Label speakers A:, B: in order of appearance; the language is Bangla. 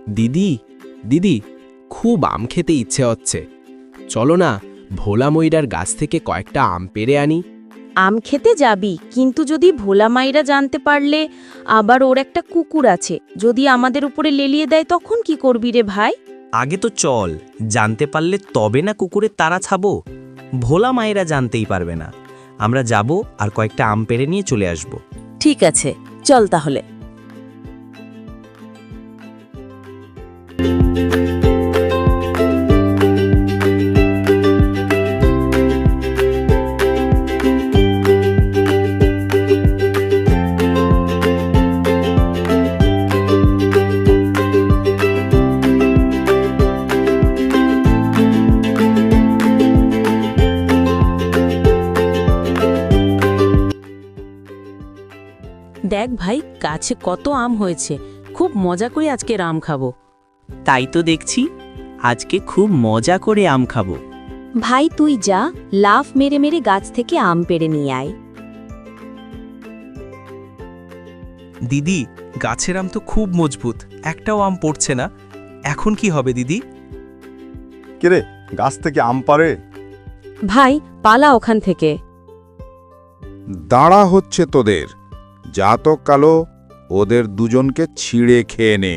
A: দিদি দিদি, খুব আম খেতে ইচ্ছে হচ্ছে। চলো না, ভোলা ময়রার গাছ থেকে কয়েকটা আম পেড়ে আনি।
B: আম খেতে যাবি, কিন্তু যদি ভোলা মাইরা জানতে পারলে, আবার ওর একটা কুকুর আছে, যদি আমাদের উপরে লেলিয়ে দেয় তখন কি করবি রে ভাই?
C: আগে তো চল, জানতে পারলে তবে না কুকুরের তাড়া ছাবো। ভোলা মায়েরা জানতেই পারবে না। আমরা যাব আর কয়েকটা আম পেড়ে নিয়ে চলে আসব।
B: ঠিক আছে, চল তাহলে। দেখ ভাই, গাছে কত আম হয়েছে, খুব মজা করে আজকে আম খাবো।
C: তাই তো দেখছি, আজকে খুব মজা করে আম খাবো।
B: ভাই তুই যা, লাফ মেরে মেরে গাছ থেকে আম পেড়ে নিয়ে আয়।
D: দিদি, গাছের আম তো খুব মজবুত, একটাও আম পড়ছে না। এখন কি হবে দিদি?
E: কিরে, গাছ থেকে আম পারে?
B: ভাই পালা ওখান থেকে।
F: দাঁড়া হচ্ছে তোদের, যা তো কালো, ওদের দুজনকে ছিঁড়ে খেয়ে নে।